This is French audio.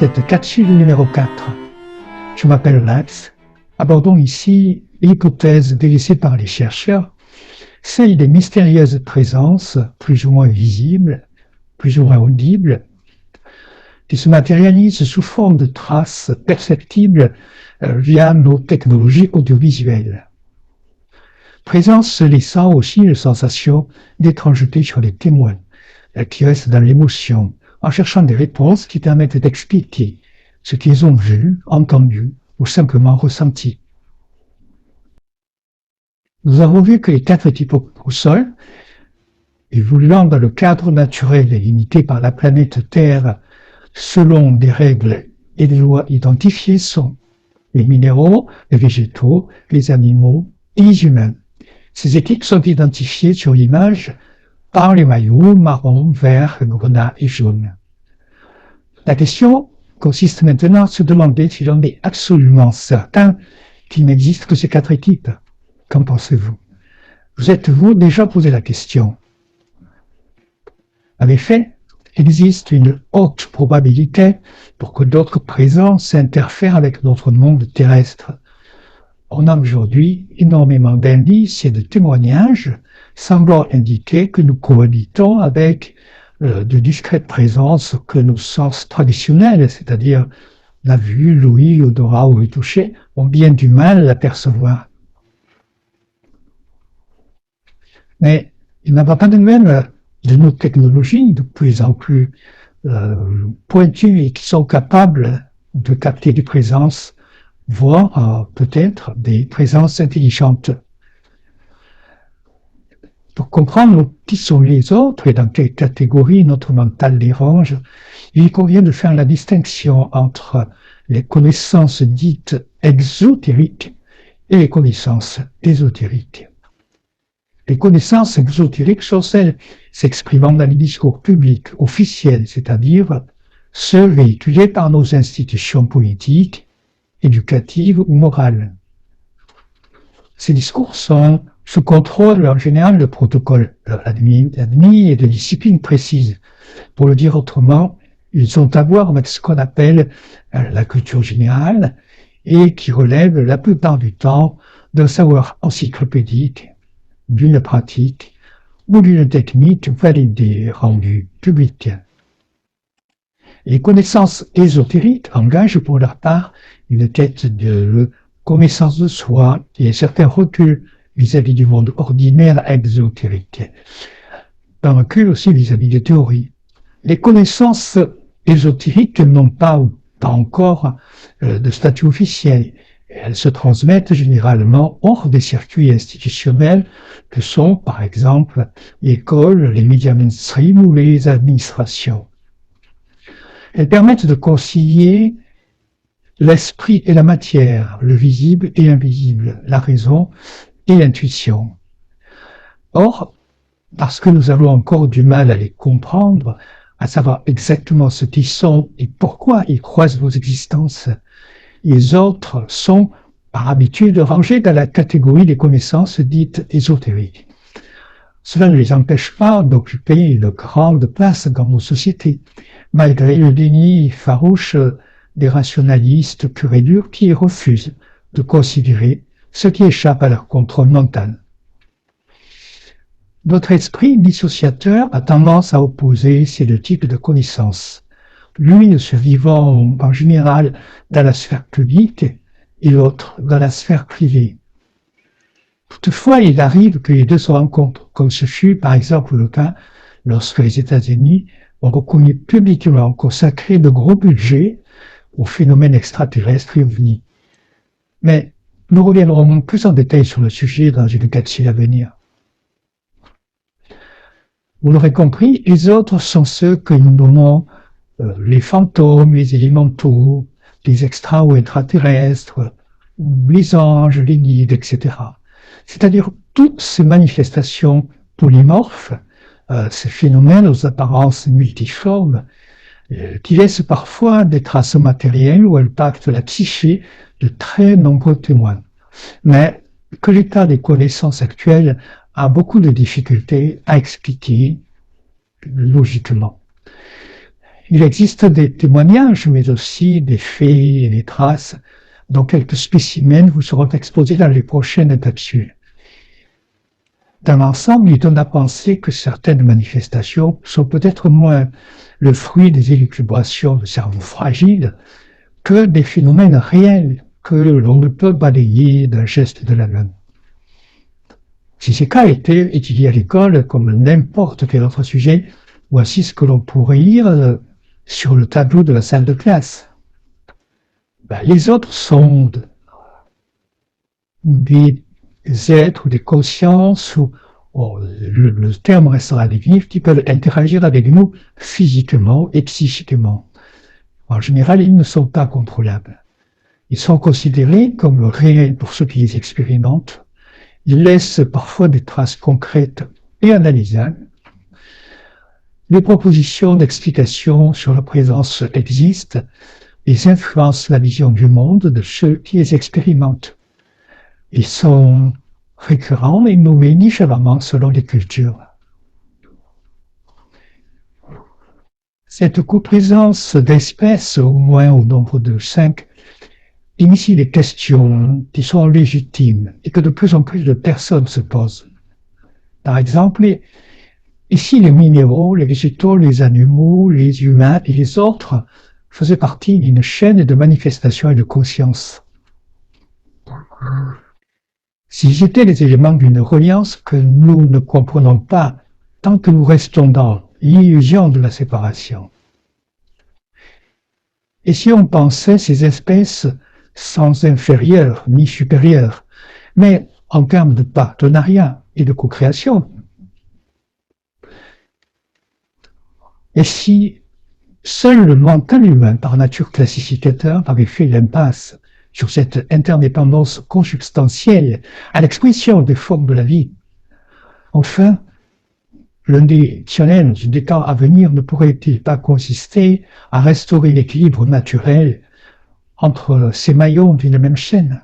cette capsule numéro 4. Je m'appelle Max. Abordons ici l'hypothèse délaissée par les chercheurs, celle des mystérieuses présences, plus ou moins visibles, plus ou moins audibles, qui se matérialisent sous forme de traces perceptibles via nos technologies audiovisuelles. Présence laissant aussi une sensation d'étrangeté sur les témoins, qui restent dans l'émotion, en cherchant des réponses qui permettent d'expliquer ce qu'ils ont vu, entendu ou simplement ressenti. Nous avons vu que les 4 types au sol, évoluant dans le cadre naturel et limité par la planète Terre selon des règles et des lois identifiées, sont les minéraux, les végétaux, les animaux et les humains. Ces équipes sont identifiées sur l'image par les maillots marron, vert, grenat et jaune. La question consiste maintenant à se demander si l'on est absolument certain qu'il n'existe que ces 4 équipes. Qu'en pensez-vous? Vous êtes-vous déjà posé la question? En effet, il existe une haute probabilité pour que d'autres présences interfèrent avec notre monde terrestre. On a aujourd'hui énormément d'indices et de témoignages semblant indiquer que nous cohabitons avec de discrètes présences que nos sens traditionnels, c'est-à-dire la vue, l'ouïe, l'odorat ou le toucher, ont bien du mal à percevoir. Mais il n'en va pas de même de nos technologies de plus en plus pointues et qui sont capables de capter des présences, voire peut-être des présences intelligentes. Pour comprendre qui sont les autres et dans quelle catégorie notre mental les range, il convient de faire la distinction entre les connaissances dites exotériques et les connaissances ésotériques. Les connaissances exotériques sont celles s'exprimant dans les discours publics officiels, c'est-à-dire ceux véhiculés par nos institutions politiques, éducatives ou morales. Ces discours sont sous contrôle en général de protocoles admis et de disciplines précises. Pour le dire autrement, ils ont à voir avec ce qu'on appelle la culture générale et qui relèvent la plupart du temps d'un savoir encyclopédique, d'une pratique ou d'une technique validée, rendue publique. Les connaissances ésotériques engagent pour leur part une quête de connaissance de soi et certains reculs vis-à-vis du monde ordinaire exotérique. Un recul aussi vis-à-vis des théories. Les connaissances ésotériques n'ont pas encore de statut officiel. Elles se transmettent généralement hors des circuits institutionnels que sont, par exemple, l'école, les médias mainstream ou les administrations. Elles permettent de concilier l'esprit et la matière, le visible et l'invisible, la raison et l'intuition. Or, parce que nous avons encore du mal à les comprendre, à savoir exactement ce qu'ils sont et pourquoi ils croisent nos existences, les autres sont, par habitude, rangés dans la catégorie des connaissances dites ésotériques. Cela ne les empêche pas d'occuper une grande place dans nos sociétés, malgré le déni farouche des rationalistes purs et durs qui refusent de considérer ce qui échappe à leur contrôle mental. Notre esprit dissociateur a tendance à opposer ces 2 types de connaissances. L'une se vivant en général dans la sphère publique et l'autre dans la sphère privée. Toutefois, il arrive que les 2 se rencontrent, comme ce fut par exemple le cas lorsque les États-Unis ont reconnu publiquement consacrer de gros budgets aux phénomènes extraterrestres et ovnis. Mais nous reviendrons plus en détail sur le sujet dans une capsule à venir. Vous l'aurez compris, les autres sont ceux que nous nommons les fantômes, les élémentaux, les extra ou extraterrestres, les anges, les guides, etc. C'est-à-dire toutes ces manifestations polymorphes, ces phénomènes aux apparences multiformes, qui laissent parfois des traces matérielles ou impactent la psyché de très nombreux témoins. Mais que l'état des connaissances actuelles a beaucoup de difficultés à expliquer logiquement. Il existe des témoignages, mais aussi des faits et des traces, dont quelques spécimens vous seront exposés dans les prochaines capsules. Dans l'ensemble, il donne à penser que certaines manifestations sont peut-être moins le fruit des élucubrations de cerveau fragile que des phénomènes réels que l'on ne peut balayer d'un geste de la main. Si ces cas étaient étudiés à l'école comme n'importe quel autre sujet, voici ce que l'on pourrait lire sur le tableau de la salle de classe. Les autres sont des êtres ou des consciences, ou le terme restera définitif, qui peuvent interagir avec nous physiquement et psychiquement. En général, ils ne sont pas contrôlables. Ils sont considérés comme réels pour ceux qui les expérimentent. Ils laissent parfois des traces concrètes et analysables. Les propositions d'explication sur la présence existent. Ils influencent la vision du monde de ceux qui les expérimentent. Ils sont récurrents et nommés différemment selon les cultures. Cette coprésence d'espèces, au moins au nombre de 5, initie des questions qui sont légitimes et que de plus en plus de personnes se posent. Par exemple, ici les minéraux, les végétaux, les animaux, les humains et les autres faisaient partie d'une chaîne de manifestations et de conscience. S'ils étaient les éléments d'une reliance que nous ne comprenons pas tant que nous restons dans l'illusion de la séparation. Et si on pensait ces espèces sans inférieurs ni supérieurs, mais en termes de partenariat et de co-création, et si seul le mental humain, par nature classificateur, avait fait l'impasse sur cette interdépendance consubstantielle à l'expression des formes de la vie, enfin, l'un des challenges des temps à venir ne pourrait-il pas consister à restaurer l'équilibre naturel entre ces maillons d'une même chaîne?